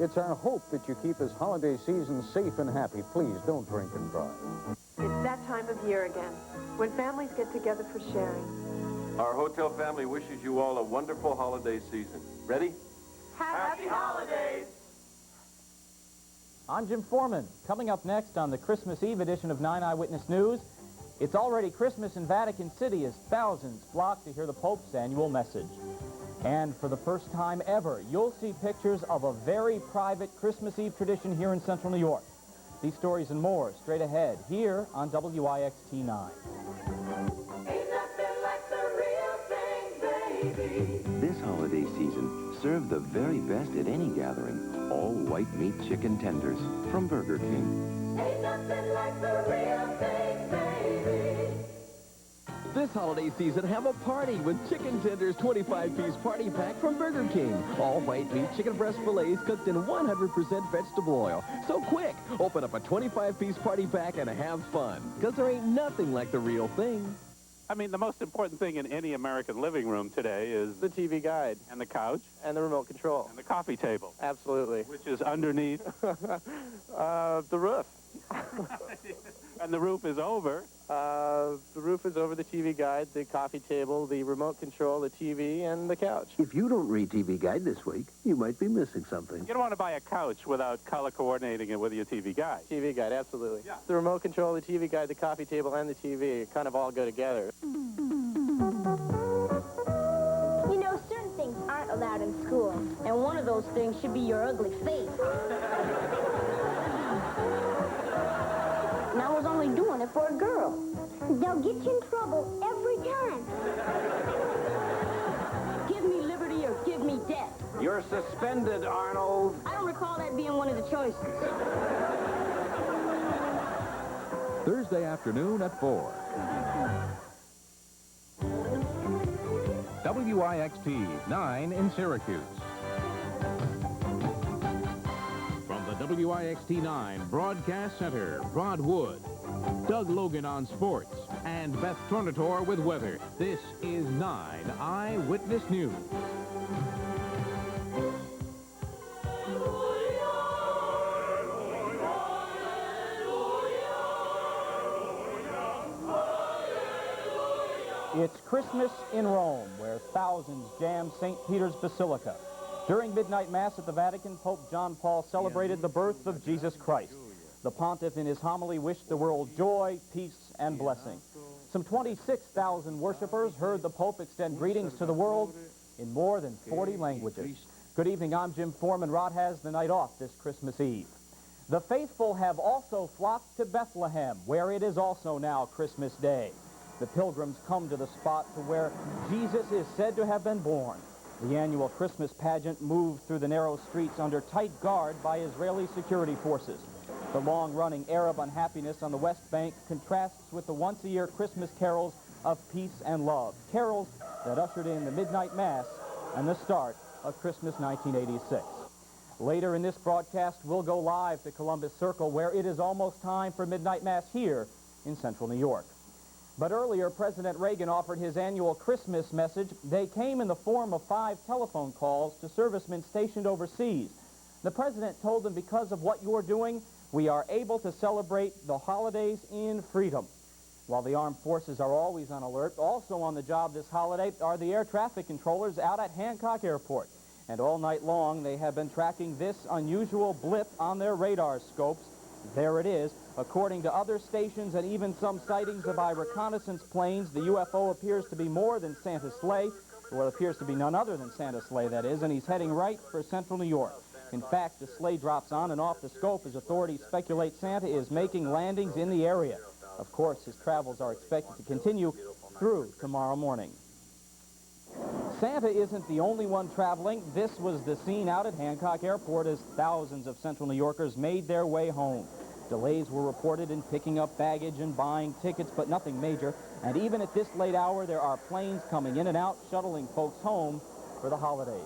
It's our hope that you keep this holiday season safe and happy. Please don't drink and drive. It's that time of year again, when families get together for sharing. Our hotel family wishes you all a wonderful holiday season. Ready? Happy holidays! I'm Jim Foreman. Coming up next on the Christmas Eve edition of 9 Eyewitness News, it's already Christmas in Vatican City as thousands flock to hear the Pope's annual message. And for the first time ever, you'll see pictures of a very private Christmas Eve tradition here in Central New York. These stories and more straight ahead here on WIXT 9. Ain't nothing like the real thing, baby. This holiday season, serve the very best at any gathering. All white meat chicken tenders from Burger King. Ain't nothing like the real thing, baby. This holiday season, have a party with Chicken Tenders 25-piece party pack from Burger King. All white meat chicken breast fillets cooked in 100% vegetable oil. So quick, open up a 25-piece party pack and have fun. Because there ain't nothing like the real thing. I mean, the most important thing in any American living room today is the TV guide. And the couch. And the remote control. And the coffee table. Absolutely. Which is underneath? The roof. And the roof is over? The roof is over the TV guide, the coffee table, the remote control, the TV, and the couch. If you don't read TV Guide this week, you might be missing something. You don't want to buy a couch without color coordinating it with your TV guide. TV guide, absolutely. Yeah. The remote control, the TV guide, the coffee table, and the TV kind of all go together. You know, certain things aren't allowed in school, and one of those things should be your ugly face. And I was only doing it for a girl. They'll get you in trouble every time. Give me liberty or give me death. You're suspended, Arnold. I don't recall that being one of the choices. Thursday afternoon at 4. WIXT 9 in Syracuse. From the WIXT 9 Broadcast Center, Broadwood, Doug Logan on sports, and Beth Tornator with weather. This is 9 Eyewitness News. It's Christmas in Rome, where thousands jam St. Peter's Basilica. During midnight mass at the Vatican, Pope John Paul celebrated the birth of Jesus Christ. The pontiff in his homily wished the world joy, peace, and blessing. Some 26,000 worshipers heard the Pope extend greetings to the world in more than 40 languages. Good evening, I'm Jim Foreman. Rod has the night off this Christmas Eve. The faithful have also flocked to Bethlehem, where it is also now Christmas Day. The pilgrims come to the spot to where Jesus is said to have been born. The annual Christmas pageant moved through the narrow streets under tight guard by Israeli security forces. The long-running Arab unhappiness on the West Bank contrasts with the once-a-year Christmas carols of peace and love, carols that ushered in the midnight mass and the start of Christmas 1986. Later in this broadcast, we'll go live to Columbus Circle, where it is almost time for midnight mass here in Central New York. But earlier, President Reagan offered his annual Christmas message. They came in the form of 5 telephone calls to servicemen stationed overseas. The president told them, because of what you're doing, we are able to celebrate the holidays in freedom. While the armed forces are always on alert, also on the job this holiday are the air traffic controllers out at Hancock Airport. And all night long, they have been tracking this unusual blip on their radar scopes. There it is. According to other stations and even some sightings by reconnaissance planes, the UFO appears to be more than Santa's sleigh. Well, it appears to be none other than Santa's sleigh, that is, and he's heading right for Central New York. In fact, the sleigh drops on and off the scope as authorities speculate Santa is making landings in the area. Of course, his travels are expected to continue through tomorrow morning. Santa isn't the only one traveling. This was the scene out at Hancock Airport as thousands of Central New Yorkers made their way home. Delays were reported in picking up baggage and buying tickets, but nothing major. And even at this late hour, there are planes coming in and out, shuttling folks home for the holidays.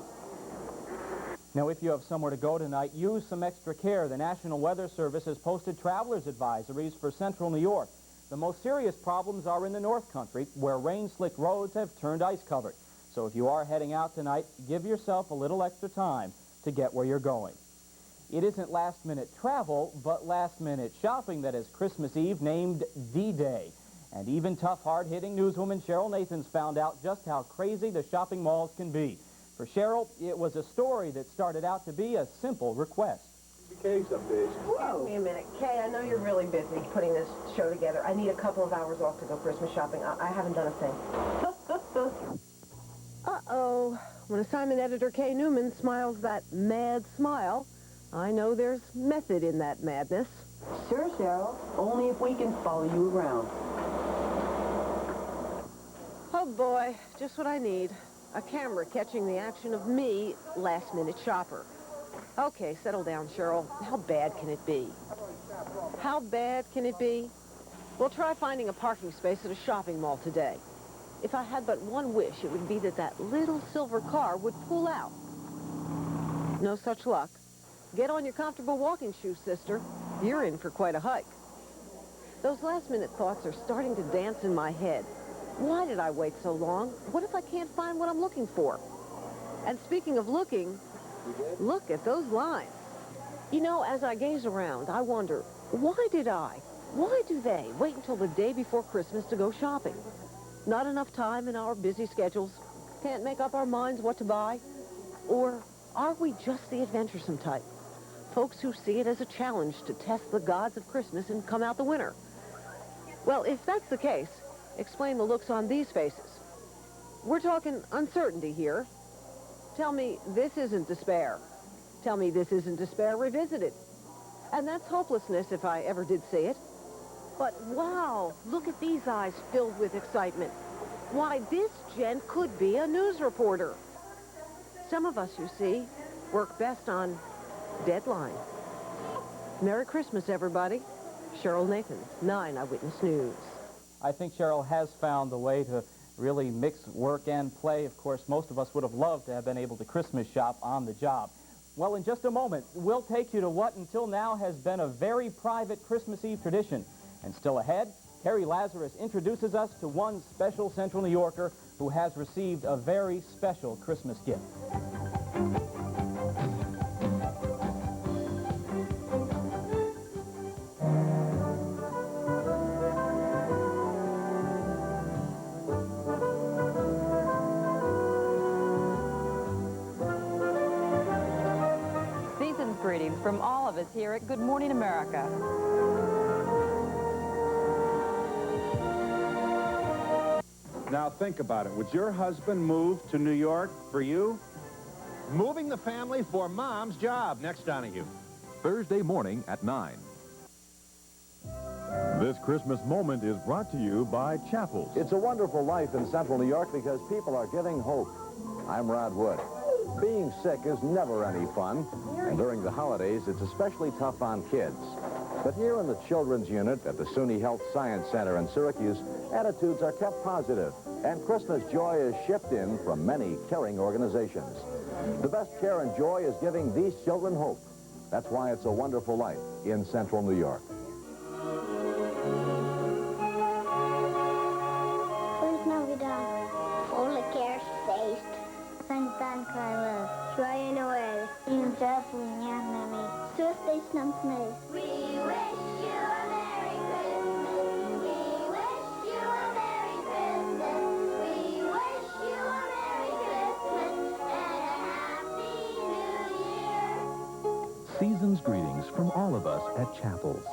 Now, if you have somewhere to go tonight, use some extra care. The National Weather Service has posted traveler's advisories for Central New York. The most serious problems are in the North Country, where rain-slicked roads have turned ice-covered. So if you are heading out tonight, give yourself a little extra time to get where you're going. It isn't last-minute travel, but last-minute shopping that is Christmas Eve named D-Day. And even tough, hard-hitting newswoman Cheryl Nathans found out just how crazy the shopping malls can be. For Cheryl, it was a story that started out to be a simple request. Kay some days. Excuse me a minute. Kay, I know you're really busy putting this show together. I need a couple of hours off to go Christmas shopping. I haven't done a thing. Uh-oh. When assignment editor Kay Newman smiles that mad smile, I know there's method in that madness. Sure, Cheryl. Only if we can follow you around. Oh, boy. Just what I need. A camera catching the action of me, last-minute shopper. Okay, settle down, Cheryl. How bad can it be? How bad can it be? We'll try finding a parking space at a shopping mall today. If I had but one wish, it would be that that little silver car would pull out. No such luck. Get on your comfortable walking shoes, sister. You're in for quite a hike. Those last-minute thoughts are starting to dance in my head. Why did I wait so long? What if I can't find what I'm looking for? And speaking of looking, look at those lines. You know, as I gaze around, I wonder, why do they wait until the day before Christmas to go shopping? Not enough time in our busy schedules? Can't make up our minds what to buy? Or are we just the adventuresome type? Folks who see it as a challenge to test the gods of Christmas and come out the winner. Well, if that's the case, explain the looks on these faces. We're talking uncertainty here. Tell me this isn't despair. Tell me this isn't despair revisited. And that's hopelessness if I ever did see it. But wow, look at these eyes filled with excitement. Why, this gent could be a news reporter. Some of us, you see, work best on deadline. Merry Christmas, everybody. Cheryl Nathans, 9 Eyewitness News. I think Cheryl has found the way to really mix work and play. Of course, most of us would have loved to have been able to Christmas shop on the job. Well, in just a moment, we'll take you to what until now has been a very private Christmas Eve tradition. And still ahead, Carrie Lazarus introduces us to one special Central New Yorker who has received a very special Christmas gift. Greetings from all of us here at Good Morning America. Now think about it. Would your husband move to New York for you? Moving the family for Mom's job. Next, Donahue. Thursday morning at 9. This Christmas moment is brought to you by Chapels. It's a wonderful life in Central New York because people are giving hope. I'm Rod Wood. Being sick is never any fun, and during the holidays, it's especially tough on kids. But here in the Children's Unit at the SUNY Health Science Center in Syracuse, attitudes are kept positive, and Christmas joy is shipped in from many caring organizations. The best care and joy is giving these children hope. That's why it's a wonderful life in Central New York. Feliz Navidad. Ole kerstfeest. Sankt Ankarel. Zwaaien Noël. In Zapunyamami. Surface Namsnee. We wish you a Merry Christmas. We wish you a Merry Christmas. We wish you a Merry Christmas and a Happy New Year. Season's greetings from all of us at Chapels.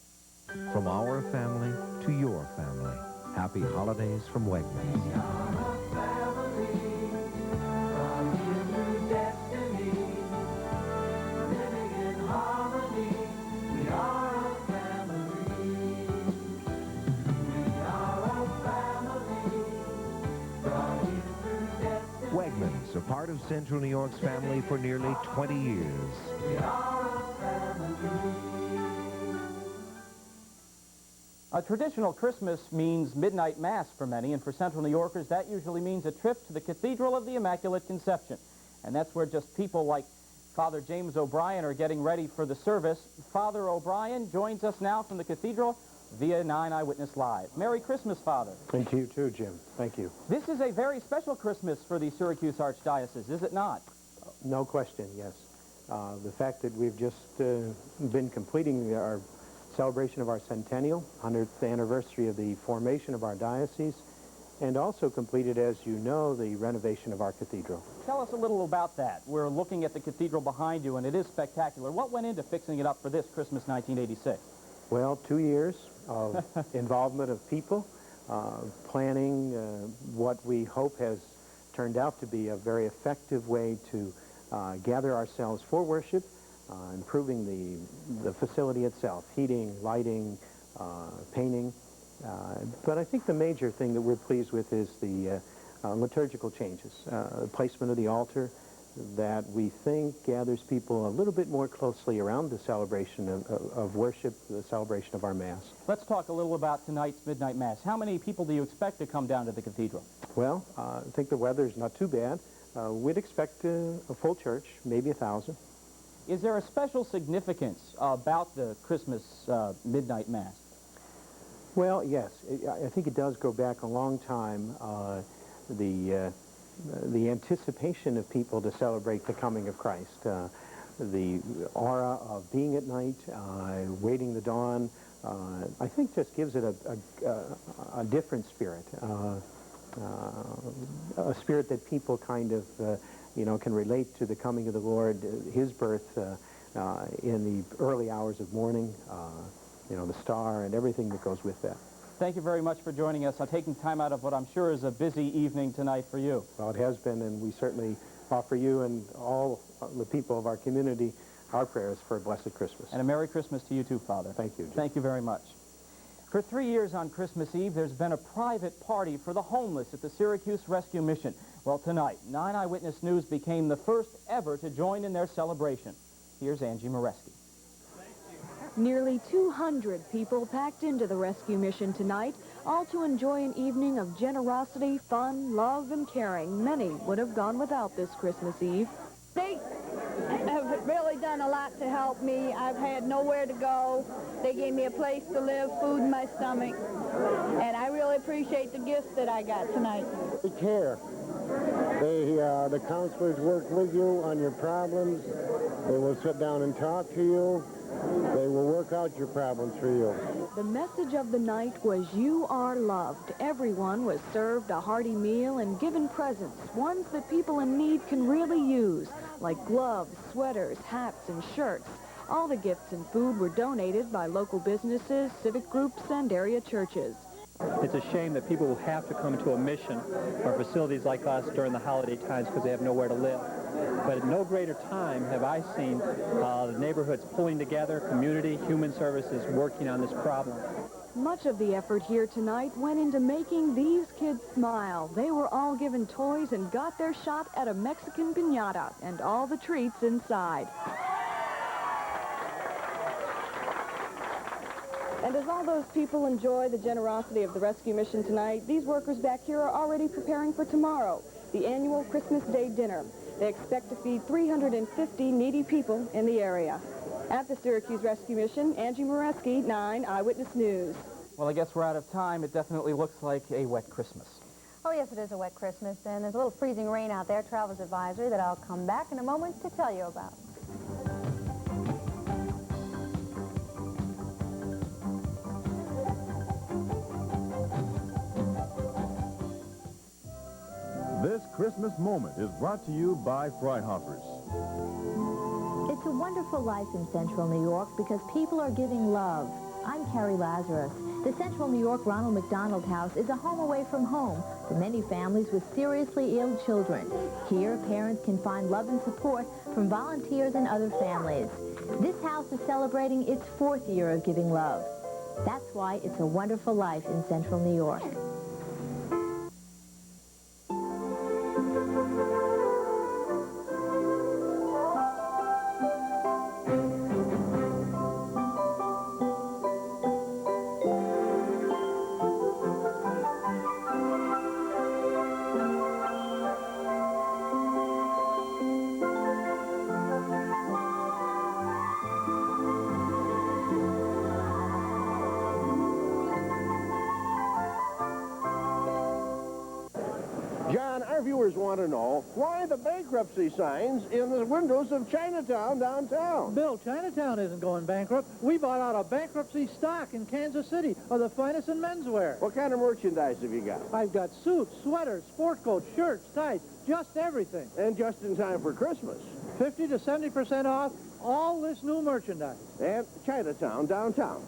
From our family to your family. Happy holidays from Wegmans. Wegmans, a part of Central New York's family for nearly 20 years. A traditional Christmas means midnight mass for many, and for Central New Yorkers, that usually means a trip to the Cathedral of the Immaculate Conception. And that's where just people like Father James O'Brien are getting ready for the service. Father O'Brien joins us now from the Cathedral via 9 Eyewitness Live. Merry Christmas, Father. Thank you, too, Jim. Thank you. This is a very special Christmas for the Syracuse Archdiocese, is it not? No question, yes. The fact that we've just been completing our celebration of our centennial, 100th anniversary of the formation of our diocese, and also completed, as you know, the renovation of our cathedral. Tell us a little about that. We're looking at the cathedral behind you, and it is spectacular. What went into fixing it up for this Christmas 1986? Well, 2 years of involvement of people, planning what we hope has turned out to be a very effective way to gather ourselves for worship, improving the facility itself, heating, lighting, painting. But I think the major thing that we're pleased with is the liturgical changes, the placement of the altar that we think gathers people a little bit more closely around the celebration of worship, the celebration of our Mass. Let's talk a little about tonight's Midnight Mass. How many people do you expect to come down to the cathedral? Well, I think the weather's not too bad. We'd expect a full church, maybe 1,000. Is there a special significance about the Christmas Midnight Mass? Well, yes. I think it does go back a long time. The anticipation of people to celebrate the coming of Christ, the aura of being at night, waiting the dawn, I think just gives it a different spirit, a spirit that people kind of, can relate to the coming of the Lord, his birth in the early hours of morning, the star and everything that goes with that. Thank you very much for joining us, taking time out of what I'm sure is a busy evening tonight for you. Well, it has been, and we certainly offer you and all the people of our community our prayers for a blessed Christmas. And a Merry Christmas to you too, Father. Thank you, Jim. Thank you very much. For 3 years on Christmas Eve, there's been a private party for the homeless at the Syracuse Rescue Mission. Well, tonight, 9 Eyewitness News became the first ever to join in their celebration. Here's Angie Moreski. Nearly 200 people packed into the rescue mission tonight, all to enjoy an evening of generosity, fun, love, and caring. Many would have gone without this Christmas Eve. They have really done a lot to help me. I've had nowhere to go. They gave me a place to live, food in my stomach, and I really appreciate the gifts that I got tonight. They care. The counselors work with you on your problems. They will sit down and talk to you. They will work out your problems for you. The message of the night was you are loved. Everyone was served a hearty meal and given presents, ones that people in need can really use, like gloves, sweaters, hats, and shirts. All the gifts and food were donated by local businesses, civic groups, and area churches. It's a shame that people will have to come to a mission or facilities like us during the holiday times because they have nowhere to live. But at no greater time have I seen the neighborhoods pulling together, community, human services working on this problem. Much of the effort here tonight went into making these kids smile. They were all given toys and got their shot at a Mexican piñata and all the treats inside. And as all those people enjoy the generosity of the rescue mission tonight, these workers back here are already preparing for tomorrow, the annual Christmas Day dinner. They expect to feed 350 needy people in the area. At the Syracuse Rescue Mission, Angie Moreski, 9 Eyewitness News. Well, I guess we're out of time. It definitely looks like a wet Christmas. Oh, yes, it is a wet Christmas, and there's a little freezing rain out there, travelers advisory, that I'll come back in a moment to tell you about. This Christmas moment is brought to you by Freihoffers. It's a wonderful life in Central New York because people are giving love. I'm Carrie Lazarus. The Central New York Ronald McDonald House is a home away from home for many families with seriously ill children. Here, parents can find love and support from volunteers and other families. This house is celebrating its 4th year of giving love. That's why it's a wonderful life in Central New York. want to know why the bankruptcy signs in the windows of Chinatown downtown. Bill, Chinatown isn't going bankrupt. We bought out a bankruptcy stock in Kansas City of the finest in menswear. What kind of merchandise have you got? I've got suits, sweaters, sport coats, shirts, ties, just everything. And just in time for Christmas. 50 to 70% off all this new merchandise. And Chinatown downtown.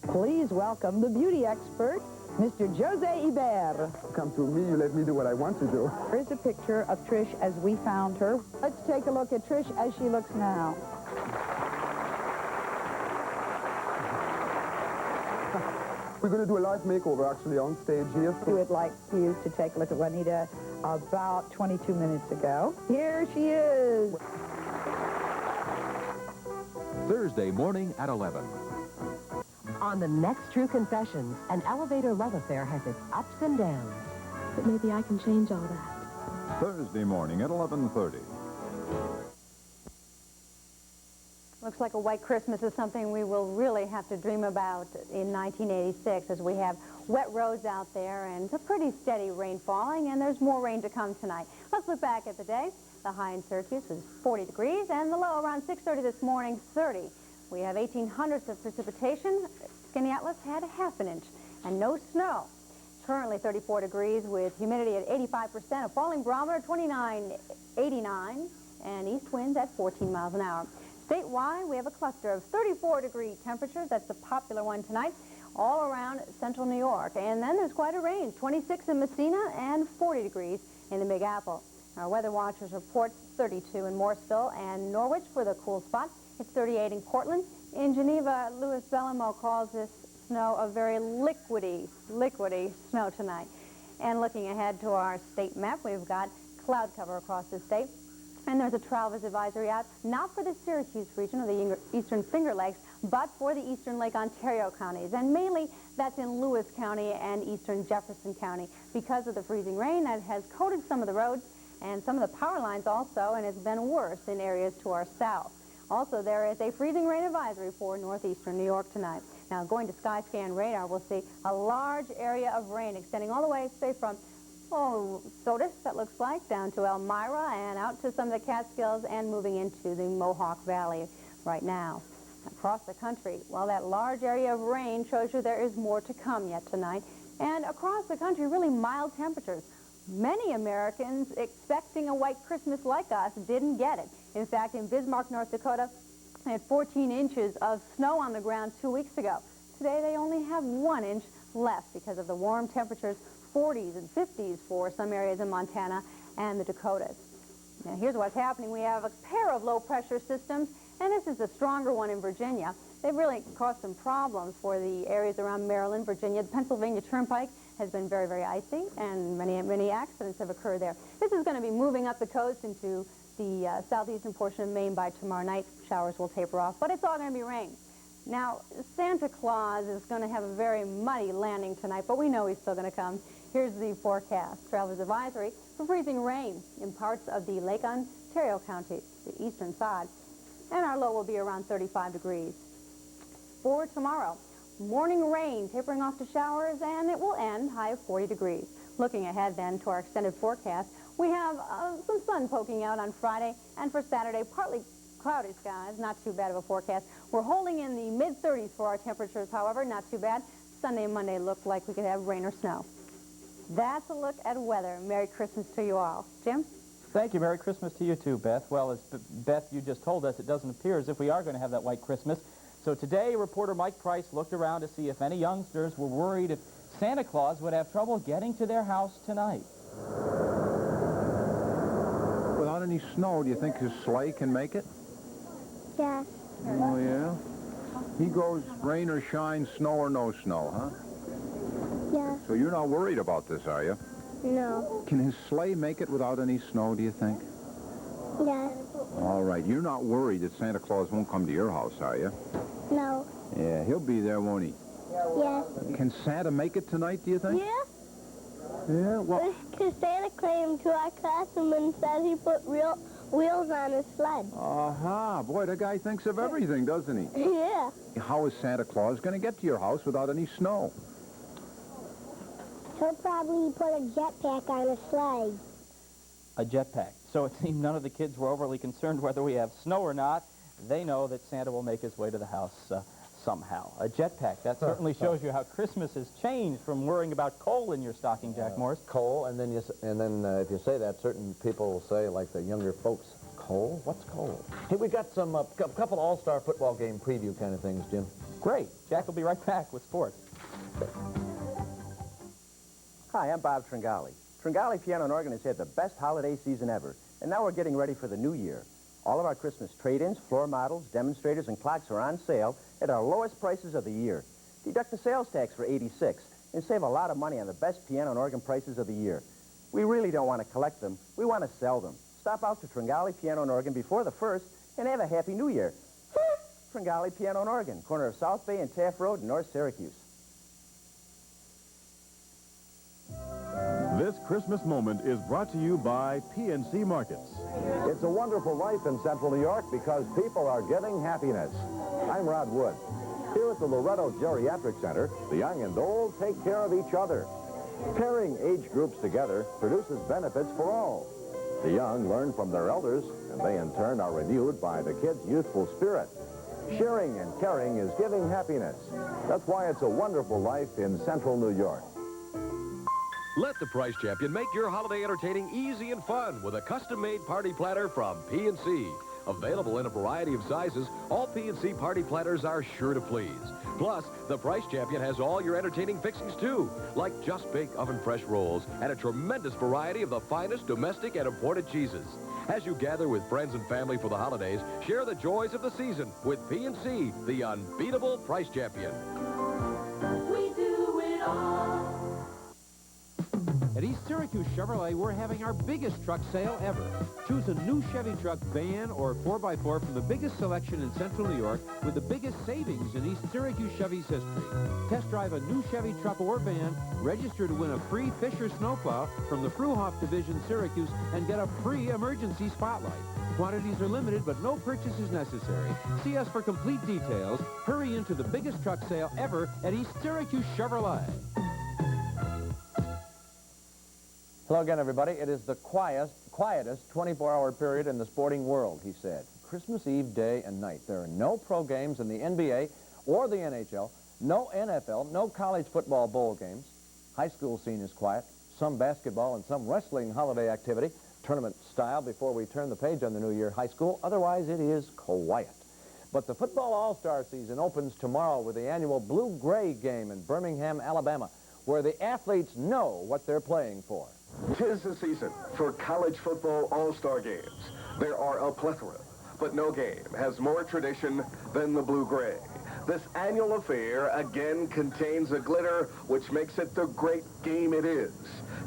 Please welcome the beauty expert, Mr. Jose Iber. Come to me, you let me do what I want to do. Here's a picture of Trish as we found her. Let's take a look at Trish as she looks now. We're going to do a live makeover actually on stage here. We would like you to take a look at Juanita about 22 minutes ago. Here she is. Thursday morning at 11. On the next True Confessions, an elevator love affair has its ups and downs. But maybe I can change all that. Thursday morning at 11:30. Looks like a white Christmas is something we will really have to dream about in 1986 as we have wet roads out there and it's a pretty steady rain falling, and there's more rain to come tonight. Let's look back at the day. The high in Syracuse was 40 degrees and the low around 6:30 this morning, 30. We have 1/1800ths of precipitation. Skinny Atlas had a ½ inch and no snow. Currently 34 degrees with humidity at 85%, a falling barometer 2989, and east winds at 14 miles an hour. Statewide, we have a cluster of 34-degree temperatures. That's the popular one tonight, all around central New York. And then there's quite a range, 26 in Messina and 40 degrees in the Big Apple. Our weather watchers report 32 in Morrisville and Norwich for the cool spot. It's 38 in Cortland. In Geneva, Louis Bellamo calls this snow a very liquidy snow tonight. And looking ahead to our state map, we've got cloud cover across the state. And there's a travelers advisory out, not for the Syracuse region or the eastern Finger Lakes, but for the eastern Lake Ontario counties. And mainly that's in Lewis County and eastern Jefferson County because of the freezing rain that has coated some of the roads and some of the power lines also, and it's been worse in areas to our south. Also, there is a freezing rain advisory for northeastern New York tonight. Now, going to Skyscan radar, we'll see a large area of rain extending all the way, say, from Sodus, that looks like, down to Elmira and out to some of the Catskills and moving into the Mohawk Valley right now. Across the country, well, that large area of rain shows you there is more to come yet tonight. And across the country, really mild temperatures. Many Americans expecting a white Christmas like us didn't get it. In fact, in Bismarck, North Dakota, they had 14 inches of snow on the ground 2 weeks ago. Today, they only have 1 inch left because of the warm temperatures, 40s and 50s for some areas in Montana and the Dakotas. Now, here's what's happening. We have a pair of low-pressure systems, and this is the stronger one in Virginia. They've really caused some problems for the areas around Maryland, Virginia. The Pennsylvania Turnpike has been very, very icy, and many accidents have occurred there. This is going to be moving up the coast into the southeastern portion of Maine by tomorrow night. Showers will taper off, but it's all going to be rain. Now, Santa Claus is going to have a very muddy landing tonight, but we know he's still going to come. Here's the forecast. Travelers advisory for freezing rain in parts of the Lake Ontario counties, the eastern side, and our low will be around 35 degrees. For tomorrow, morning rain tapering off to showers, and it will end high of 40 degrees. Looking ahead then to our extended forecast, we have some sun poking out on Friday, and for Saturday, partly cloudy skies, not too bad of a forecast. We're holding in the mid-30s for our temperatures, however, not too bad. Sunday and Monday look like we could have rain or snow. That's a look at weather. Merry Christmas to you all. Jim? Thank you. Merry Christmas to you too, Beth. Well, as Beth, you just told us, it doesn't appear as if we are going to have that white Christmas. So today, reporter Mike Price looked around to see if any youngsters were worried if Santa Claus would have trouble getting to their house tonight. Without any snow, do you think his sleigh can make it? Yes. Oh, yeah? He goes rain or shine, snow or no snow, huh? Yes. So you're not worried about this, are you? No. Can his sleigh make it without any snow, do you think? Yes. All right. You're not worried that Santa Claus won't come to your house, are you? No. Yeah, he'll be there, won't he? Yes. Can Santa make it tonight, do you think? Yeah. Yeah, well... Because Santa came to our classroom and said he put real wheels on his sled. Aha. Boy, that guy thinks of everything, doesn't he? Yeah. How is Santa Claus going to get to your house without any snow? He'll probably put a jetpack on a sleigh. A jetpack. So it seemed none of the kids were overly concerned whether we have snow or not. They know that Santa will make his way to the house somehow. A jetpack. That certainly shows you how Christmas has changed from worrying about coal in your stocking, Jack Morris. Coal, and then if you say that, certain people will say, like the younger folks, coal? What's coal? Hey, we got some couple all-star football game preview kind of things, Jim. Great. Jack will be right back with sports. Hi, I'm Bob Tringali. Tringali Piano and Organ has had the best holiday season ever, and now we're getting ready for the new year. All of our Christmas trade-ins, floor models, demonstrators, and clocks are on sale at our lowest prices of the year. Deduct the sales tax for '86 and save a lot of money on the best piano and organ prices of the year. We really don't want to collect them. We want to sell them. Stop out to Tringali Piano and Organ before the 1st and have a happy new year. Tringali Piano and Organ, corner of South Bay and Taft Road in North Syracuse. This Christmas moment is brought to you by PNC Markets. It's a wonderful life in Central New York because people are giving happiness. I'm Rod Wood. Here at the Loretto Geriatric Center, the young and old take care of each other. Pairing age groups together produces benefits for all. The young learn from their elders, and they in turn are renewed by the kids' youthful spirit. Sharing and caring is giving happiness. That's why it's a wonderful life in Central New York. Let the Price Champion make your holiday entertaining easy and fun with a custom-made party platter from PNC. Available in a variety of sizes, all PNC party platters are sure to please. Plus, the Price Champion has all your entertaining fixings, too, like just-baked oven-fresh rolls and a tremendous variety of the finest domestic and imported cheeses. As you gather with friends and family for the holidays, share the joys of the season with PNC, the unbeatable Price Champion. We do it all. At East Syracuse Chevrolet, we're having our biggest truck sale ever. Choose a new Chevy truck van or 4x4 from the biggest selection in Central New York with the biggest savings in East Syracuse Chevy's history. Test drive a new Chevy truck or van, register to win a free Fisher snowplow from the Fruhoff Division Syracuse, and get a free emergency spotlight. Quantities are limited, but no purchase is necessary. See us for complete details. Hurry into the biggest truck sale ever at East Syracuse Chevrolet. Hello again, everybody. It is the quietest 24-hour period in the sporting world, he said. Christmas Eve, day and night. There are no pro games in the NBA or the NHL, no NFL, no college football bowl games. High school scene is quiet. Some basketball and some wrestling holiday activity, tournament style, before we turn the page on the new year high school. Otherwise, it is quiet. But the football all-star season opens tomorrow with the annual Blue-Gray game in Birmingham, Alabama, where the athletes know what they're playing for. 'Tis the season for college football all-star games. There are a plethora, but no game has more tradition than the Blue-Gray. This annual affair again contains a glitter which makes it the great game it is.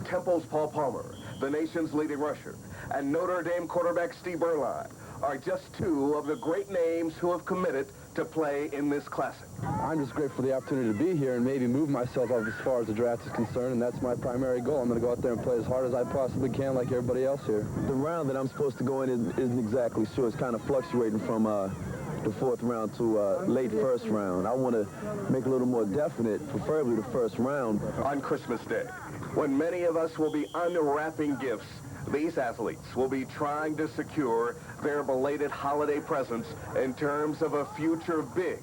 Temple's Paul Palmer, the nation's leading rusher, and Notre Dame quarterback Steve Berline are just two of the great names who have committed to play in this classic. I'm just grateful for the opportunity to be here and maybe move myself up as far as the draft is concerned, and that's my primary goal. I'm going to go out there and play as hard as I possibly can like everybody else here. The round that I'm supposed to go in isn't exactly sure. It's kind of fluctuating from the 4th round to late 1st round. I want to make it a little more definite, preferably the 1st round. On Christmas Day, when many of us will be unwrapping gifts, these athletes will be trying to secure their belated holiday presents in terms of a future big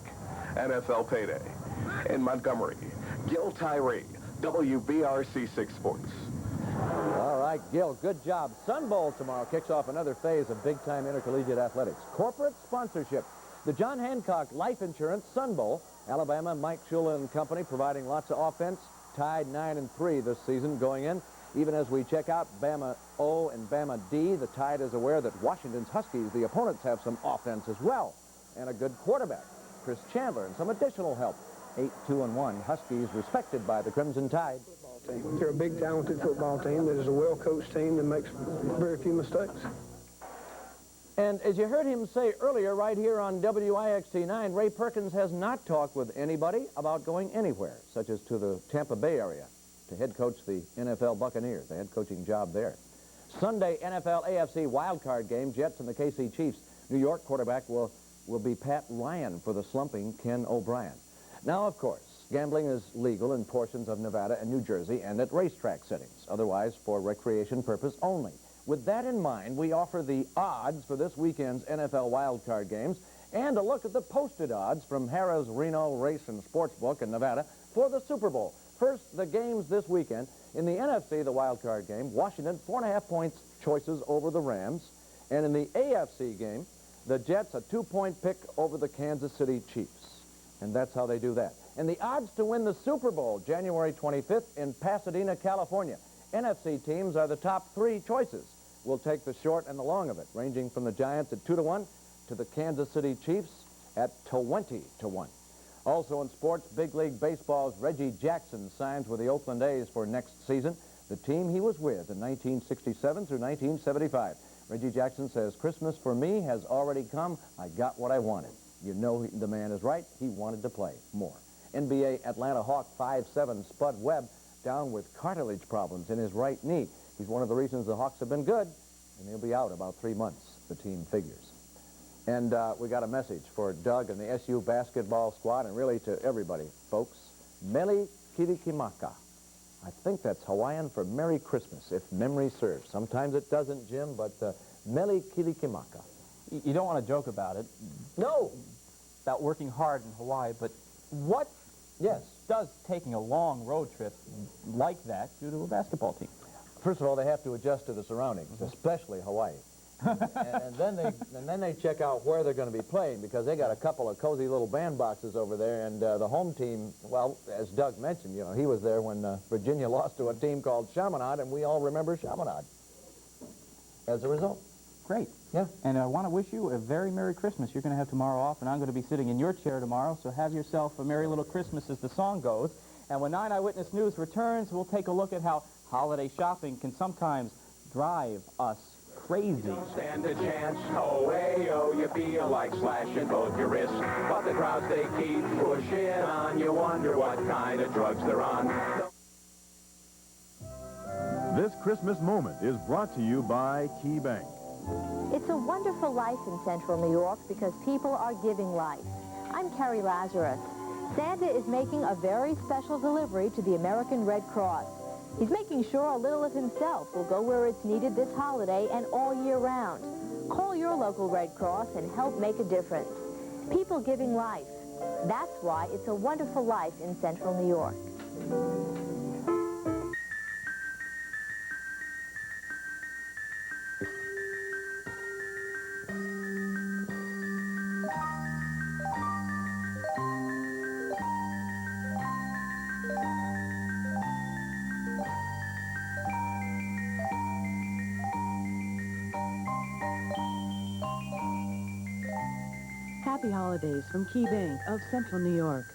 NFL payday. In Montgomery, Gil Tyree, WBRC 6 Sports. All right, Gil, good job. Sun Bowl tomorrow kicks off another phase of big-time intercollegiate athletics. Corporate sponsorship. The John Hancock Life Insurance Sun Bowl. Alabama, Mike Shula and company providing lots of offense. Tied 9-3 this season going in. Even as we check out Bama O and Bama D, the Tide is aware that Washington's Huskies, the opponents, have some offense as well. And a good quarterback, Chris Chandler, and some additional help. 8-2-1 Huskies respected by the Crimson Tide. They're a big, talented football team that is a well-coached team that makes very few mistakes. And as you heard him say earlier right here on WIXT 9, Ray Perkins has not talked with anybody about going anywhere, such as to the Tampa Bay area, to head coach the NFL Buccaneers, the head coaching job there. Sunday NFL AFC wildcard game, Jets and the KC Chiefs. New York quarterback will be Pat Ryan for the slumping Ken O'Brien. Now, of course, Gambling is legal in portions of Nevada and New Jersey and at racetrack settings, otherwise for recreation purpose only. With that in mind, we offer the odds for this weekend's NFL wildcard games and a look at the posted odds from Harrah's Reno Race and Sportsbook in Nevada for the Super Bowl. First, the games this weekend. In the NFC, the wildcard game, Washington, 4.5 points choices over the Rams. And in the AFC game, the Jets, a 2-point pick over the Kansas City Chiefs. And that's how they do that. And the odds to win the Super Bowl, January 25th in Pasadena, California. NFC teams are the top 3 choices. We'll take the short and the long of it, ranging from the Giants at 2-1 to the Kansas City Chiefs at 20-1. Also in sports, Big League Baseball's Reggie Jackson signs with the Oakland A's for next season, the team he was with in 1967 through 1975. Reggie Jackson says, "Christmas for me has already come. I got what I wanted." You know the man is right. He wanted to play more. NBA Atlanta Hawk 5'7" Spud Webb down with cartilage problems in his right knee. He's one of the reasons the Hawks have been good, and he'll be out about 3 months, the team figures. And we got a message for Doug and the SU basketball squad, and really to everybody, folks. Mele Kilikimaka. I think that's Hawaiian for Merry Christmas, if memory serves. Sometimes it doesn't, Jim, but Mele Kilikimaka. You don't want to joke about it. No. About working hard in Hawaii, but what does taking a long road trip like that do to a basketball team? First of all, they have to adjust to the surroundings, especially Hawaii. and then they check out where they're going to be playing, because they got a couple of cozy little bandboxes over there, and the home team, well, as Doug mentioned, you know, he was there when Virginia lost to a team called Chaminade, and we all remember Chaminade as a result. Great. Yeah. And I want to wish you a very Merry Christmas. You're going to have tomorrow off, and I'm going to be sitting in your chair tomorrow, so have yourself a Merry Little Christmas, as the song goes. And when 9 Eyewitness News returns, we'll take a look at how holiday shopping can sometimes drive us crazy. Don't stand a chance, oh, hey-oh, you feel like slashing both your wrists, but the crowds, they keep pushing on, you wonder what kind of drugs they're on. This Christmas moment is brought to you by Key Bank. It's a wonderful life in Central New York because people are giving life. I'm Carrie Lazarus. Santa is making a very special delivery to the American Red Cross. He's making sure a little of himself will go where it's needed this holiday and all year round. Call your local Red Cross and help make a difference. People giving life. That's why it's a wonderful life in Central New York. Happy holidays from Key Bank of Central New York.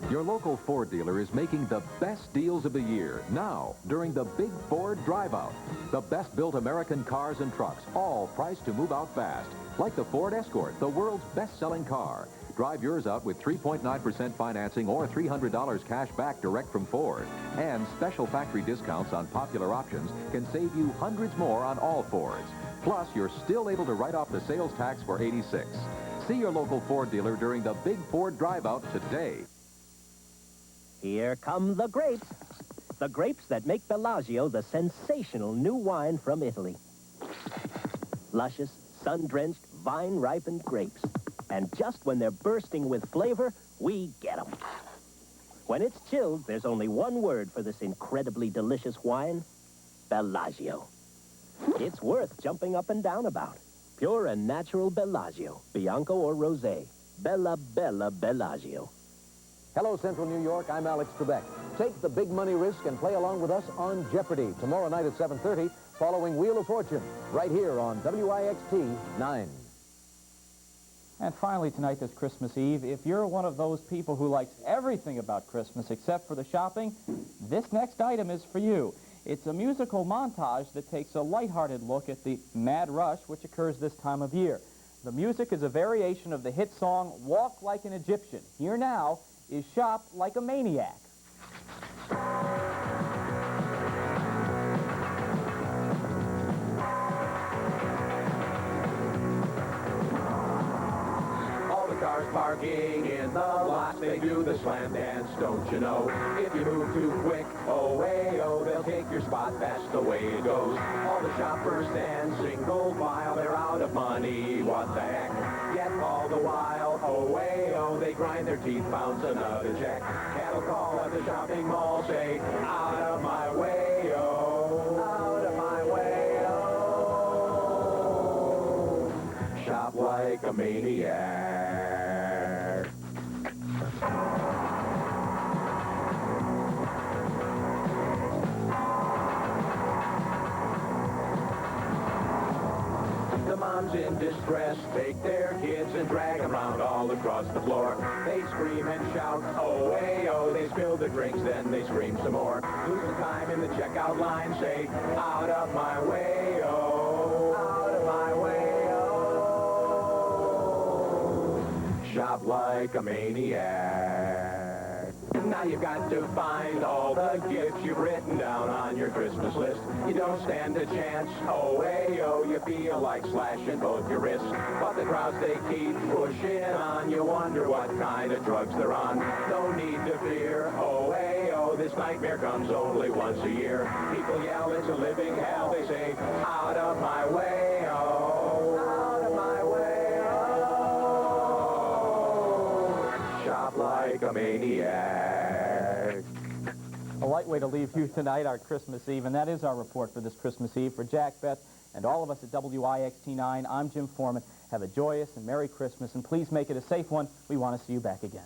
Your local Ford dealer is making the best deals of the year now during the Big Ford Drive-Out. The best-built American cars and trucks, all priced to move out fast. Like the Ford Escort, the world's best-selling car. Drive yours out with 3.9% financing or $300 cash back direct from Ford. And special factory discounts on popular options can save you hundreds more on all Fords. Plus, you're still able to write off the sales tax for '86. See your local Ford dealer during the Big Ford Drive-Out today. Here come the grapes. The grapes that make Bellagio the sensational new wine from Italy. Luscious, sun-drenched, vine-ripened grapes. And just when they're bursting with flavor, we get them. When it's chilled, there's only one word for this incredibly delicious wine: Bellagio. It's worth jumping up and down about. Pure and natural Bellagio, Bianco or Rosé. Bella, Bella Bellagio. Hello, Central New York. I'm Alex Trebek. Take the big money risk and play along with us on Jeopardy tomorrow night at 7:30, following Wheel of Fortune, right here on WIXT 9. And finally tonight, this Christmas Eve, if you're one of those people who likes everything about Christmas except for the shopping, this next item is for you. It's a musical montage that takes a lighthearted look at the mad rush which occurs this time of year. The music is a variation of the hit song Walk Like an Egyptian. Here now is Shop Like a Maniac. cars parking in the lots. They do the slam dance, don't you know? If you move too quick, oh, way, oh, they'll take your spot. That's the way it goes. All the shoppers stand single file. They're out of money. What the heck? Yet all the while, oh, way, oh, they grind their teeth, bounce another check. Cattle call at the shopping mall, say, out of my way, oh, out of my way, oh. Shop like a maniac. The moms in distress take their kids and drag them around all across the floor. They scream and shout, oh, hey, oh, they spill the drinks, then they scream some more. Lose the time in the checkout line, say, out of my way, oh, out of my way, oh. Shop like a maniac. Now you've got to find all the gifts you've written down on your Christmas list. You don't stand a chance, oh, hey, oh, you feel like slashing both your wrists. But the crowds, they keep pushing on. You wonder what kind of drugs they're on. No need to fear, oh, hey, oh, this nightmare comes only once a year. People yell, it's a living hell. They say, out of my way, oh, out of my way, oh. Shop like a maniac. A light way to leave you tonight, our Christmas Eve, and that is our report for this Christmas Eve. For Jack, Beth, and all of us at WIXT9, I'm Jim Foreman. Have a joyous and Merry Christmas, and please make it a safe one. We want to see you back again.